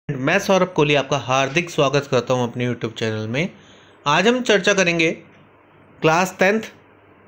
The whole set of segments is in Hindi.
मैं सौरभ कोहली आपका हार्दिक स्वागत करता हूं अपने YouTube चैनल में। आज हम चर्चा करेंगे class 10th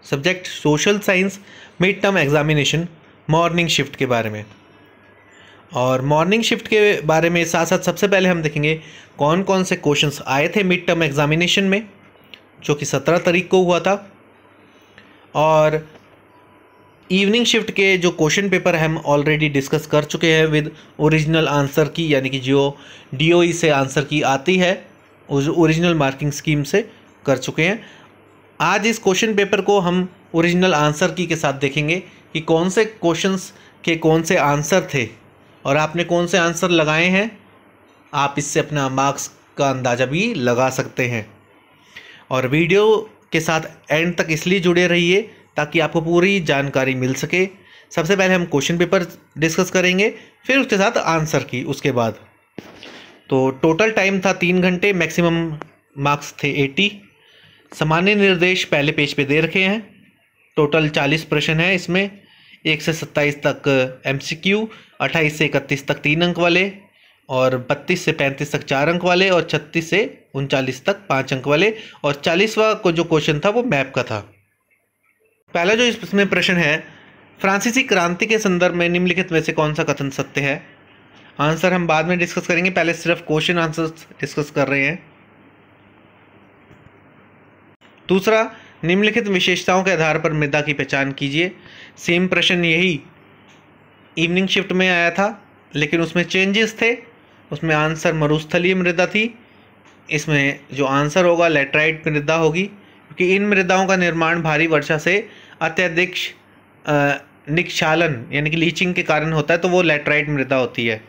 subject social science mid term examination morning shift के बारे में। और मॉर्निंग शिफ्ट के बारे में साथ साथ सबसे पहले हम देखेंगे कौन कौन से क्वेश्चंस आए थे मिड टर्म एग्जामिनेशन में, जो कि 17 तारीख को हुआ था। और इवनिंग शिफ्ट के जो क्वेश्चन पेपर हम ऑलरेडी डिस्कस कर चुके हैं विद ओरिजिनल आंसर की, यानी कि जो DOE से आंसर की आती है उस ओरिजिनल मार्किंग स्कीम से कर चुके हैं। आज इस क्वेश्चन पेपर को हम ओरिजिनल आंसर की के साथ देखेंगे कि कौन से क्वेश्चंस के कौन से आंसर थे और आपने कौन से आंसर लगाए हैं। आप इससे अपना मार्क्स का अंदाज़ा भी लगा सकते हैं। और वीडियो के साथ एंड तक इसलिए जुड़े रहिए ताकि आपको पूरी जानकारी मिल सके। सबसे पहले हम क्वेश्चन पेपर डिस्कस करेंगे, फिर उसके साथ आंसर की उसके बाद। तो टोटल टाइम था 3 घंटे, मैक्सिमम मार्क्स थे 80। सामान्य निर्देश पहले पेज पे दे रखे हैं। टोटल 40 प्रश्न है इसमें, 1 से 27 तक MCQ, 28 से 31 तक 3 अंक वाले, और 32 से 35 तक 4 अंक वाले, और 36 से 39 तक 5 अंक वाले, और 40वां को जो क्वेश्चन था वो मैप का था। पहला जो इसमें प्रश्न है, फ्रांसीसी क्रांति के संदर्भ में निम्नलिखित में से कौन सा कथन सत्य है। आंसर हम बाद में डिस्कस करेंगे, पहले सिर्फ क्वेश्चन आंसर डिस्कस कर रहे हैं। दूसरा, निम्नलिखित विशेषताओं के आधार पर मृदा की पहचान कीजिए। सेम प्रश्न यही इवनिंग शिफ्ट में आया था, लेकिन उसमें चेंजेस थे। उसमें आंसर मरुस्थलीय मृदा थी, इसमें जो आंसर होगा लैटराइट मृदा होगी, क्योंकि इन मृदाओं का निर्माण भारी वर्षा से अत्यधिक निक्षालन यानी कि लीचिंग के कारण होता है, तो वो लैटराइट मृदा होती है।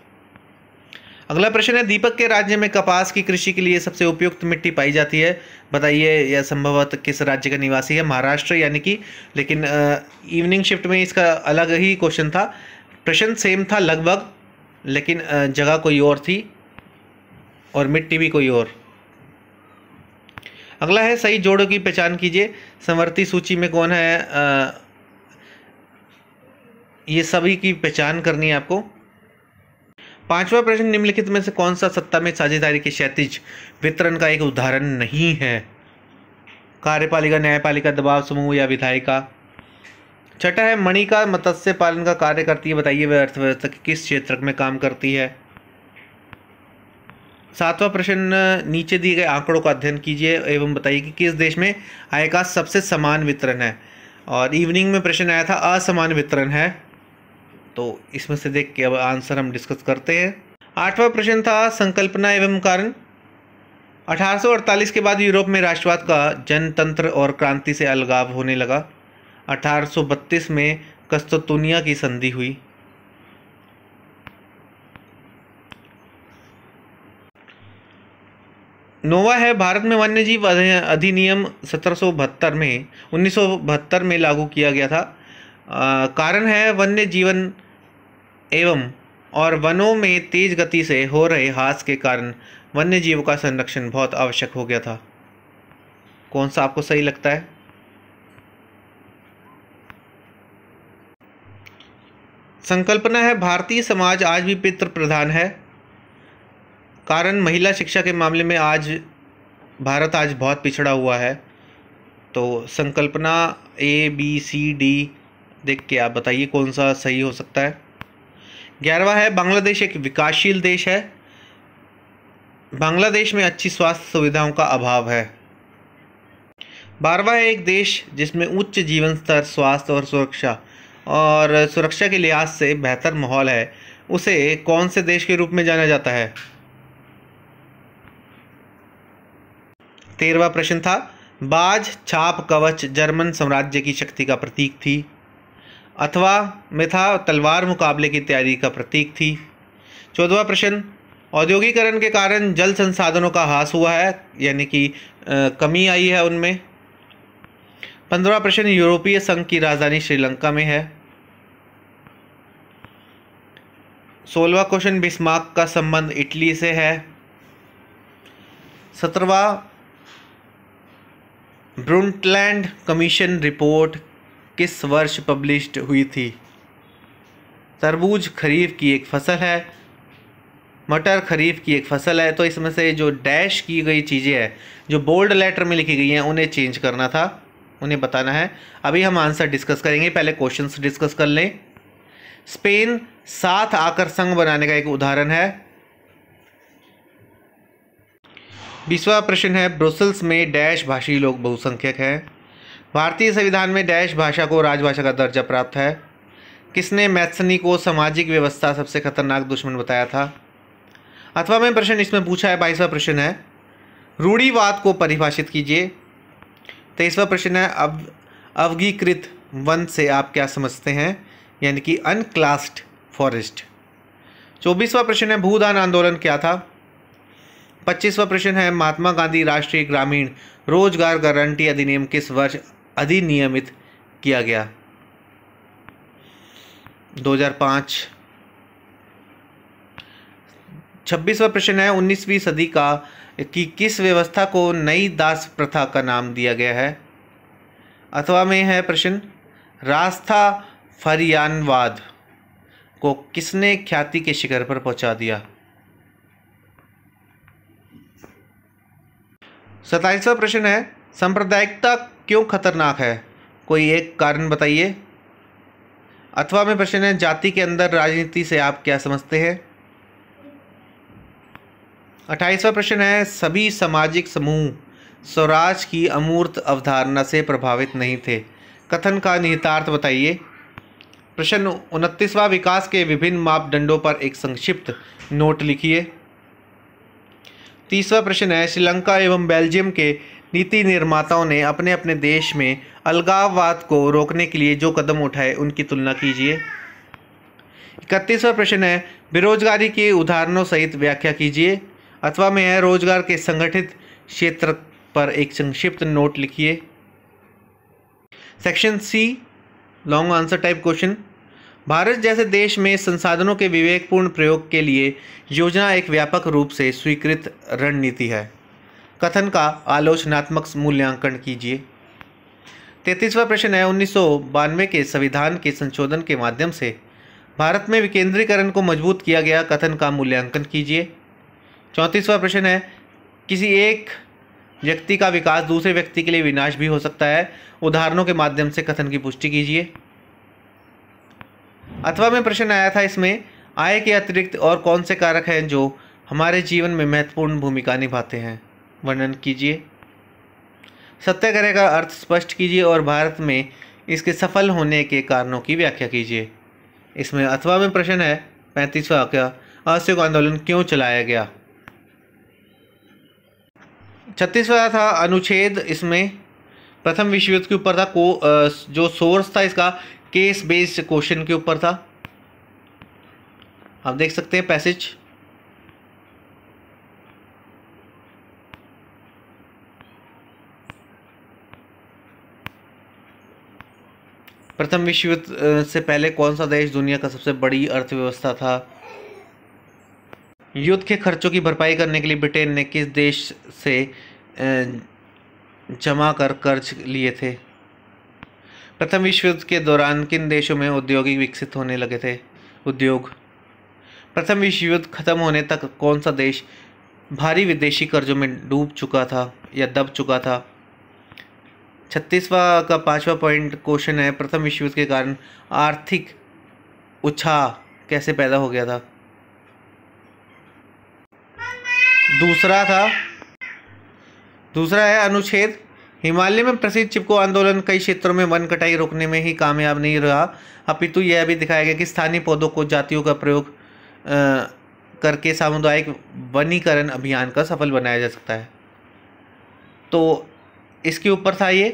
अगला प्रश्न है, दीपक के राज्य में कपास की कृषि के लिए सबसे उपयुक्त मिट्टी पाई जाती है, बताइए यह संभवतः किस राज्य का निवासी है। महाराष्ट्र यानी कि, लेकिन इवनिंग शिफ्ट में इसका अलग ही क्वेश्चन था। प्रश्न सेम था लगभग, लेकिन जगह कोई और थी और मिट्टी भी कोई और। अगला है, सही जोड़ों की पहचान कीजिए। समवर्ती सूची में कौन है, ये सभी की पहचान करनी है आपको। 5वां प्रश्न, निम्नलिखित में से कौन सा सत्ता में साझेदारी के क्षैतिज वितरण का एक उदाहरण नहीं है। कार्यपालिका, न्यायपालिका, दबाव समूह या विधायिका। छठा है, मणिका मत्स्य पालन का कार्य करती है, बताइए वह अर्थव्यवस्था के किस क्षेत्र में काम करती है। 7वां प्रश्न, नीचे दिए गए आंकड़ों का अध्ययन कीजिए एवं बताइए कि किस देश में आय का सबसे समान वितरण है। और इवनिंग में प्रश्न आया था असमान वितरण है, तो इसमें से देख के अब आंसर हम डिस्कस करते हैं। 8वां प्रश्न था, संकल्पना एवं कारण। 1848 के बाद यूरोप में राष्ट्रवाद का जनतंत्र और क्रांति से अलगाव होने लगा। 1832 में कस्तूतुनिया की संधि हुई। नोवा है, भारत में वन्यजीव अधिनियम 1972 में लागू किया गया था। कारण है, वन्य जीवन एवं और वनों में तेज गति से हो रहे ह्रास के कारण वन्य जीवों का संरक्षण बहुत आवश्यक हो गया था। कौन सा आपको सही लगता है। संकल्पना है, भारतीय समाज आज भी पितृ प्रधान है। कारण, महिला शिक्षा के मामले में भारत आज बहुत पिछड़ा हुआ है। तो संकल्पना ABCD देख के आप बताइए कौन सा सही हो सकता है। 11वां है, बांग्लादेश एक विकासशील देश है। बांग्लादेश में अच्छी स्वास्थ्य सुविधाओं का अभाव है। 12वां है, एक देश जिसमें उच्च जीवन स्तर, स्वास्थ्य और सुरक्षा के लिहाज से बेहतर माहौल है, उसे कौन से देश के रूप में जाना जाता है। 13वां प्रश्न था, बाज छाप कवच जर्मन साम्राज्य की शक्ति का प्रतीक थी, अथवा में था तलवार मुकाबले की तैयारी का प्रतीक थी। 14वां प्रश्न, औद्योगिकरण के कारण जल संसाधनों का ह्रास हुआ है, यानी कि कमी आई है उनमें। 15वां प्रश्न, यूरोपीय संघ की राजधानी श्रीलंका में है। 16वां क्वेश्चन, बिस्मार्क का संबंध इटली से है। 17वां, ब्रुंटलैंड कमीशन रिपोर्ट किस वर्ष पब्लिश्ड हुई थी। तरबूज खरीफ की एक फसल है। मटर खरीफ की एक फसल है, तो इसमें से जो डैश की गई चीज़ें हैं, जो बोल्ड लेटर में लिखी गई हैं, उन्हें चेंज करना था, उन्हें बताना है। अभी हम आंसर डिस्कस करेंगे, पहले क्वेश्चंस डिस्कस कर लें। स्पेन साथ आकर संघ बनाने का एक उदाहरण है। 20वां प्रश्न है, ब्रुसेल्स में डैश भाषी लोग बहुसंख्यक हैं। भारतीय संविधान में डैश भाषा को राजभाषा का दर्जा प्राप्त है। किसने मैथ्सनी को सामाजिक व्यवस्था सबसे खतरनाक दुश्मन बताया था। अथवा में प्रश्न इसमें पूछा है। 22वां प्रश्न है, रूढ़िवाद को परिभाषित कीजिए। 23वां प्रश्न है, अवर्गीकृत वन से आप क्या समझते हैं, यानी कि अनक्लास्ड फॉरेस्ट। 24वां प्रश्न है, भूदान आंदोलन क्या था। 25वां प्रश्न है, महात्मा गांधी राष्ट्रीय ग्रामीण रोजगार गारंटी अधिनियम किस वर्ष अधिनियमित किया गया। 2005। 26वां प्रश्न है, 19वीं सदी की किस व्यवस्था को नई दास प्रथा का नाम दिया गया है। अथवा में है प्रश्न, रास्ता फरियानवाद को किसने ख्याति के शिखर पर पहुंचा दिया। 27वां प्रश्न है, सांप्रदायिकता क्यों खतरनाक है, कोई एक कारण बताइए। अथवा में प्रश्न है, जाति के अंदर राजनीति से आप क्या समझते हैं। 28वां प्रश्न है, सभी सामाजिक समूह स्वराज की अमूर्त अवधारणा से प्रभावित नहीं थे, कथन का निहितार्थ बताइए। प्रश्न 29वां, विकास के विभिन्न मापदंडों पर एक संक्षिप्त नोट लिखिए। 30वां प्रश्न है, श्रीलंका एवं बेल्जियम के नीति निर्माताओं ने अपने अपने देश में अलगाववाद को रोकने के लिए जो कदम उठाए उनकी तुलना कीजिए। 31वां प्रश्न है, बेरोजगारी के उदाहरणों सहित व्याख्या कीजिए। अथवा में है, रोजगार के संगठित क्षेत्र पर एक संक्षिप्त नोट लिखिए। Section C, long answer type question, Bharat जैसे देश में संसाधनों के विवेकपूर्ण प्रयोग के लिए योजना एक व्यापक रूप से स्वीकृत रणनीति है, कथन का आलोचनात्मक मूल्यांकन कीजिए। 33वां प्रश्न है, 1992 के संविधान के संशोधन के माध्यम से भारत में विकेंद्रीकरण को मजबूत किया गया, कथन का मूल्यांकन कीजिए। 34वां प्रश्न है, किसी एक व्यक्ति का विकास दूसरे व्यक्ति के लिए विनाश भी हो सकता है, उदाहरणों के माध्यम से कथन की पुष्टि कीजिए। अथवा में प्रश्न आया था इसमें, आय के अतिरिक्त और कौन से कारक हैं जो हमारे जीवन में महत्वपूर्ण भूमिका निभाते हैं, वर्णन कीजिए। सत्याग्रह का अर्थ स्पष्ट कीजिए और भारत में इसके सफल होने के कारणों की व्याख्या कीजिए। इसमें अथवा में प्रश्न है 35वां का, असहयोग आंदोलन क्यों चलाया गया। 36वां था अनुच्छेद, इसमें प्रथम विश्व युद्ध के ऊपर था, जो सोर्स था इसका केस बेस्ड क्वेश्चन के ऊपर था। आप देख सकते हैं पैसेज। प्रथम विश्व युद्ध से पहले कौन सा देश दुनिया का सबसे बड़ी अर्थव्यवस्था था। युद्ध के खर्चों की भरपाई करने के लिए ब्रिटेन ने किस देश से जमा कर कर्ज लिए थे। प्रथम विश्व युद्ध के दौरान किन देशों में औद्योगिक विकसित होने लगे थे, उद्योग। प्रथम विश्व युद्ध खत्म होने तक कौन सा देश भारी विदेशी कर्जों में डूब चुका था या दब चुका था। 36वां का 5वां पॉइंट क्वेश्चन है, प्रथम विश्व युद्ध के कारण आर्थिक उछाल कैसे पैदा हो गया था। दूसरा है अनुच्छेद, हिमालय में प्रसिद्ध चिपको आंदोलन कई क्षेत्रों में वन कटाई रोकने में ही कामयाब नहीं रहा, अपितु यह भी दिखाया गया कि स्थानीय पौधों को जातियों का प्रयोग करके सामुदायिक वनीकरण अभियान का सफल बनाया जा सकता है। तो इसके ऊपर था ये।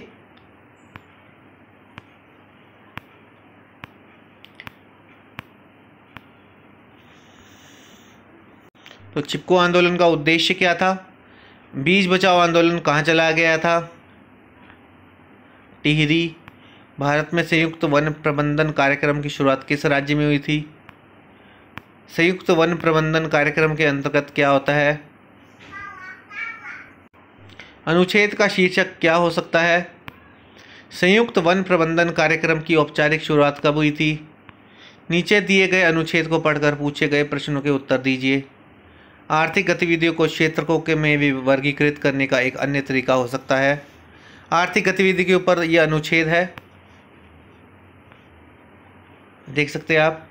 तो चिपको आंदोलन का उद्देश्य क्या था। बीज बचाओ आंदोलन कहाँ चलाया गया था, टिहरी। भारत में संयुक्त वन प्रबंधन कार्यक्रम की शुरुआत किस राज्य में हुई थी। संयुक्त वन प्रबंधन कार्यक्रम के अंतर्गत क्या होता है। अनुच्छेद का शीर्षक क्या हो सकता है। संयुक्त वन प्रबंधन कार्यक्रम की औपचारिक शुरुआत कब हुई थी। नीचे दिए गए अनुच्छेद को पढ़कर पूछे गए प्रश्नों के उत्तर दीजिए। आर्थिक गतिविधियों को क्षेत्रकों के में भी वर्गीकृत करने का एक अन्य तरीका हो सकता है। आर्थिक गतिविधि के ऊपर यह अनुच्छेद है, देख सकते हैं आप।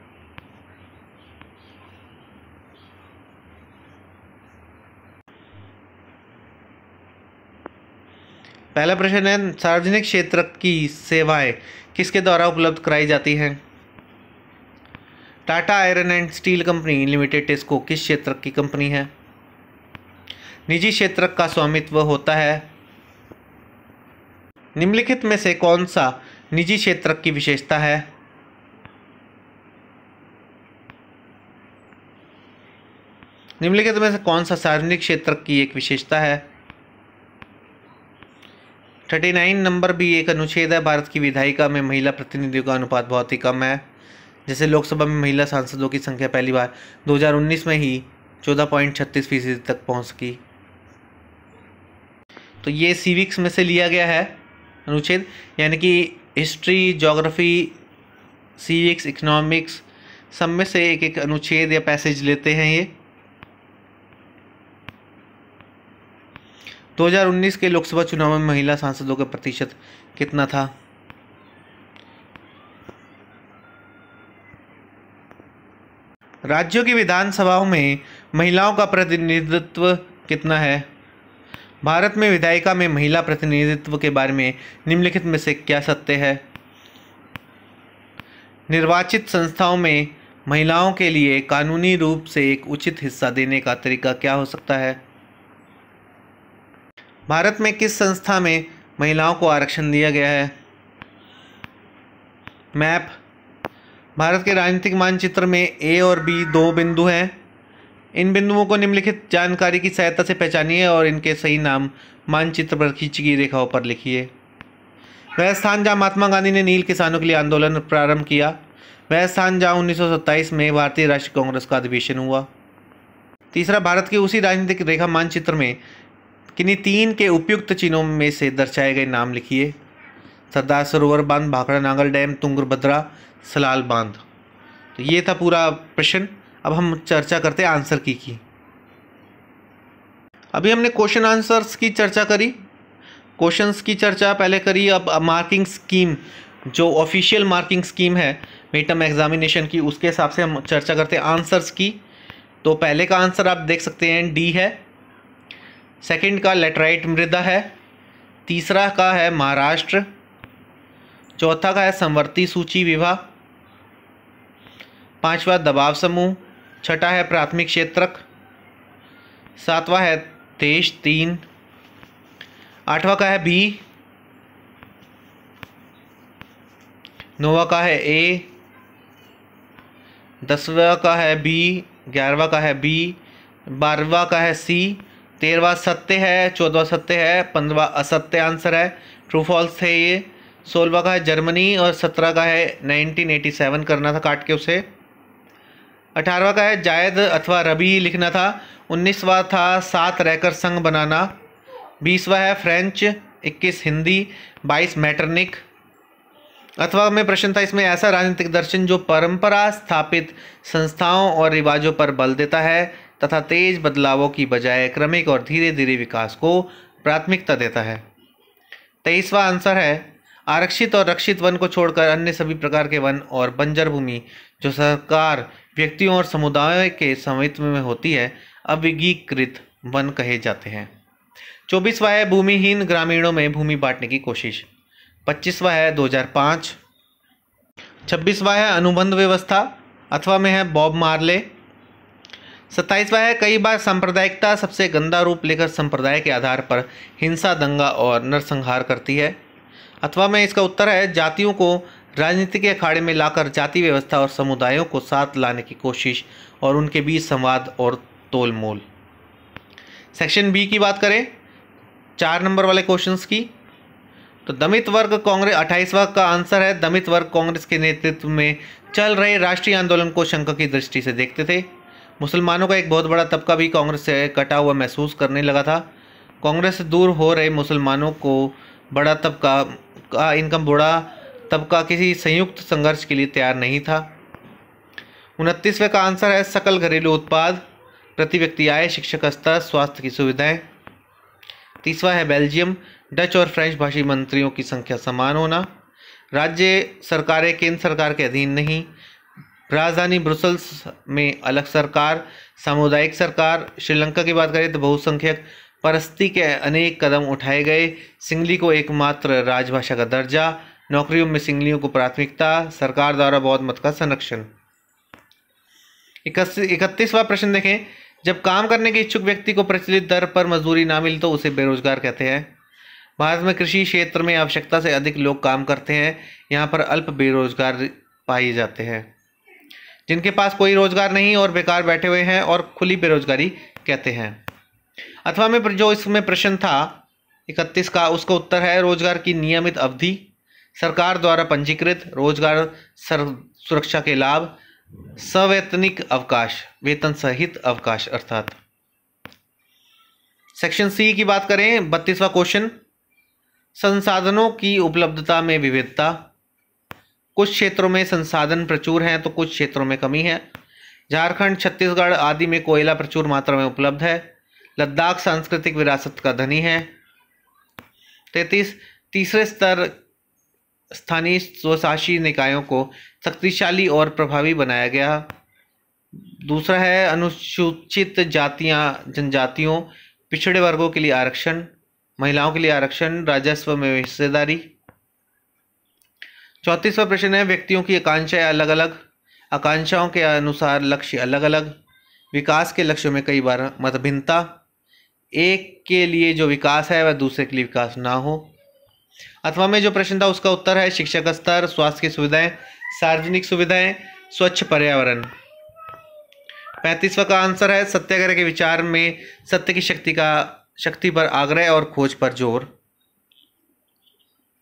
पहला प्रश्न है, सार्वजनिक क्षेत्र की सेवाएं किसके द्वारा उपलब्ध कराई जाती हैं? Tata iron and steel company limited टेस्को किस क्षेत्र की कंपनी है? निजी क्षेत्र का स्वामित्व होता है। निम्नलिखित में से कौन सा निजी क्षेत्र की विशेषता है? निम्नलिखित में से कौन सा सार्वजनिक क्षेत्र की एक विशेषता है? 39 नंबर भी एक अनुच्छेद है। भारत की विधायिका में महिला प्रतिनिधियों का अनुपात बहुत ही कम है। जैसे लोकसभा में महिला सांसदों की संख्या पहली बार 2019 में ही 14.36% तक पहुंच सकी। तो ये सिविक्स में से लिया गया है अनुच्छेद, यानी कि हिस्ट्री, ज्योग्राफी, सिविक्स, इकोनॉमिक्स सब में से एक एक अनुच्छेद या पैसेज लेते हैं। ये 2019 के लोकसभा चुनाव में महिला सांसदों का प्रतिशत कितना था? राज्यों की विधानसभाओं में महिलाओं का प्रतिनिधित्व कितना है? भारत में विधायिका में महिला प्रतिनिधित्व के बारे में निम्नलिखित में से क्या सत्य है? निर्वाचित संस्थाओं में महिलाओं के लिए कानूनी रूप से एक उचित हिस्सा देने का तरीका क्या हो सकता है? भारत में किस संस्था में महिलाओं को आरक्षण दिया गया है? मैप। भारत के राजनीतिक मानचित्र में ए और बी दो बिंदु हैं। इन बिंदुओं को निम्नलिखित जानकारी की सहायता से पहचानिए और इनके सही नाम मानचित्र पर खींची गई रेखाओं पर लिखिए। वह स्थान जहाँ महात्मा गांधी ने नील किसानों के लिए आंदोलन प्रारंभ किया, वह स्थान जहाँ 1927 में भारतीय राष्ट्रीय कांग्रेस का अधिवेशन हुआ। तीसरा, भारत के उसी राजनीतिक रेखा मानचित्र में किन्हीं तीन के उपयुक्त चिन्हों में से दर्शाए गए नाम लिखिए। सरदार सरोवर बांध, भाखड़ा नांगल डैम, तुंगभद्रा सलाल बांध। तो ये था पूरा प्रश्न। अब हम चर्चा करते हैं आंसर की। अभी हमने क्वेश्चन आंसर्स की चर्चा करी, क्वेश्चंस की चर्चा पहले करी। अब मार्किंग स्कीम, जो ऑफिशियल मार्किंग स्कीम है मिड टर्म एग्जामिनेशन की, उसके हिसाब से हम चर्चा करते हैं आंसर्स की। तो पहले का आंसर आप देख सकते हैं डी है, सेकंड का लेटराइट मृदा है, तीसरा का है महाराष्ट्र, चौथा का है संवर्ती सूची विवाह, पांचवा दबाव समूह, छठा है प्राथमिक क्षेत्रक, सातवां है देश 3, आठवां का है बी, नौवां का है ए, 10वां का है बी, 11वां का है बी, 12वां का है सी, 13वां सत्य है, 14वां सत्य है, 15वां असत्य आंसर है, ट्रू फॉल्स है ये, 16वां का है जर्मनी और 17 का है 1987 करना था काट के उसे, 18वां का है जायद अथवा रबी लिखना था, 19वां था साथ रहकर संघ बनाना, 20वां है फ्रेंच, 21 हिंदी, 22 मैटरनिक। अथवा में प्रश्न था इसमें ऐसा राजनीतिक दर्शन जो परंपरा स्थापित संस्थाओं और रिवाजों पर बल देता है तथा तेज बदलावों की बजाय क्रमिक और धीरे धीरे विकास को प्राथमिकता देता है। 23वां आंसर है आरक्षित और रक्षित वन को छोड़कर अन्य सभी प्रकार के वन और बंजर भूमि जो सरकार, व्यक्तियों और समुदायों के स्वामित्व में होती है अविगीकृत वन कहे जाते हैं। 24वां है भूमिहीन ग्रामीणों में भूमि बांटने की कोशिश। 25वां है 2005। 26वां है अनुबंध व्यवस्था अथवा में है बॉब मार्ले। 27वां है कई बार सांप्रदायिकता सबसे गंदा रूप लेकर संप्रदाय के आधार पर हिंसा, दंगा और नरसंहार करती है। अथवा में इसका उत्तर है जातियों को राजनीति के अखाड़े में लाकर जाति व्यवस्था और समुदायों को साथ लाने की कोशिश और उनके बीच संवाद और तोलमोल। सेक्शन बी की बात करें 4 नंबर वाले क्वेश्चंस की, तो दमित वर्ग कांग्रेस 28वां का आंसर है दमित वर्ग कांग्रेस के नेतृत्व में चल रहे राष्ट्रीय आंदोलन को शंका की दृष्टि से देखते थे। मुसलमानों का एक बहुत बड़ा तबका भी कांग्रेस से कटा हुआ महसूस करने लगा था। कांग्रेस से दूर हो रहे मुसलमानों को बड़ा तबका किसी संयुक्त संघर्ष के लिए तैयार नहीं था। 29वें का आंसर है सकल घरेलू उत्पाद प्रति व्यक्ति आय, शिक्षा का स्तर, स्वास्थ्य की सुविधाएं। तीसरा है बेल्जियम, डच और फ्रेंच भाषी मंत्रियों की संख्या समान होना। राज्य सरकारें केंद्र सरकार के अधीन नहीं। राजधानी ब्रुसल्स में अलग सरकार, सामुदायिक सरकार। श्रीलंका की बात करें तो बहुसंख्यक परस्ती के अनेक कदम उठाए गए। सिंगली को एकमात्र राजभाषा का दर्जा। नौकरियों में सिंगलियों को प्राथमिकता। सरकार द्वारा बौद्ध मत का संरक्षण। 31वां प्रश्न देखें, जब काम करने के इच्छुक व्यक्ति को प्रचलित दर पर मजदूरी ना मिले तो उसे बेरोजगार कहते हैं। भारत में कृषि क्षेत्र में आवश्यकता से अधिक लोग काम करते हैं। यहाँ पर अल्प बेरोजगार पाए जाते हैं। जिनके पास कोई रोजगार नहीं और बेकार बैठे हुए हैं और खुली बेरोजगारी कहते हैं। अथवा में जो इसमें प्रश्न था 31 का, उसका उत्तर है रोजगार की नियमित अवधि, सरकार द्वारा पंजीकृत, रोजगार सुरक्षा के लाभ, सवैतनिक अवकाश, वेतन सहित अवकाश अर्थात। सेक्शन सी की बात करें, 32वां क्वेश्चन, संसाधनों की उपलब्धता में विविधता। कुछ क्षेत्रों में संसाधन प्रचुर हैं तो कुछ क्षेत्रों में कमी है। झारखंड, छत्तीसगढ़ आदि में कोयला प्रचुर मात्रा में उपलब्ध है। लद्दाख सांस्कृतिक विरासत का धनी है। 33, तीसरे स्तर स्थानीय स्वशासी निकायों को शक्तिशाली और प्रभावी बनाया गया। दूसरा है अनुसूचित जातियां, जनजातियों, पिछड़े वर्गों के लिए आरक्षण, महिलाओं के लिए आरक्षण, राजस्व में हिस्सेदारी। 34वां प्रश्न है व्यक्तियों की आकांक्षाएं अलग अलग, आकांक्षाओं के अनुसार लक्ष्य अलग अलग, विकास के लक्ष्यों में कई बार मतभिन्नता, एक के लिए जो विकास है वह दूसरे के लिए विकास ना हो। अथवा में जो प्रश्न था उसका उत्तर है शिक्षा का स्तर, स्वास्थ्य की सुविधाएं, सार्वजनिक सुविधाएं, स्वच्छ पर्यावरण। 35वां का आंसर है सत्याग्रह के विचार में सत्य की शक्ति पर आग्रह और खोज पर जोर।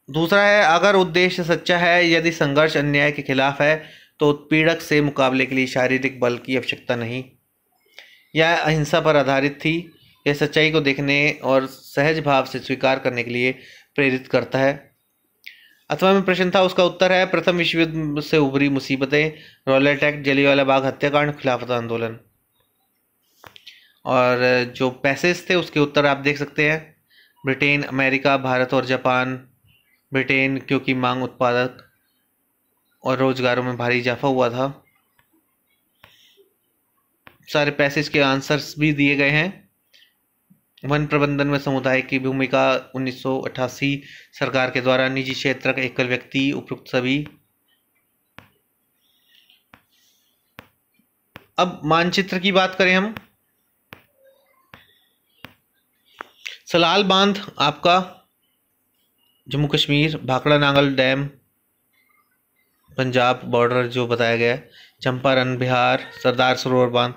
दूसरा है अगर उद्देश्य सच्चा है, यदि संघर्ष अन्याय के खिलाफ है तो उत्पीड़क से मुकाबले के लिए शारीरिक बल की आवश्यकता नहीं। यह अहिंसा पर आधारित थी। यह सच्चाई को देखने और सहज भाव से स्वीकार करने के लिए प्रेरित करता है। अथवा में प्रश्न था उसका उत्तर है प्रथम विश्व युद्ध से उभरी मुसीबतें, रॉलेट एक्ट, जलियांवाला बाग हत्याकांड, खिलाफत आंदोलन। और जो पैसेज थे उसके उत्तर आप देख सकते हैं, ब्रिटेन, अमेरिका, भारत और जापान। ब्रिटेन क्योंकि मांग, उत्पादक और रोजगारों में भारी इजाफा हुआ था। सारे पैसेज के आंसर्स भी दिए गए हैं। वन प्रबंधन में समुदाय की भूमिका 1988 सरकार के द्वारा, निजी क्षेत्र का एकल व्यक्ति, उपयुक्त सभी। अब मानचित्र की बात करें हम, सलाल बांध आपका जम्मू कश्मीर, भाखड़ा नांगल डैम पंजाब बॉर्डर जो बताया गया है, चंपारण बिहार, सरदार सरोवर बांध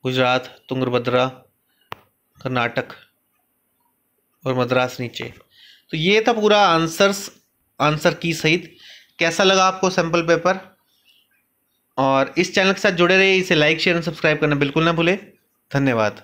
गुजरात, तुंगभद्रा कर्नाटक और मद्रास नीचे। तो ये था पूरा आंसर की सहित। कैसा लगा आपको सैंपल पेपर? और इस चैनल के साथ जुड़े रहिए, इसे लाइक, शेयर और सब्सक्राइब करना बिल्कुल ना भूले। धन्यवाद।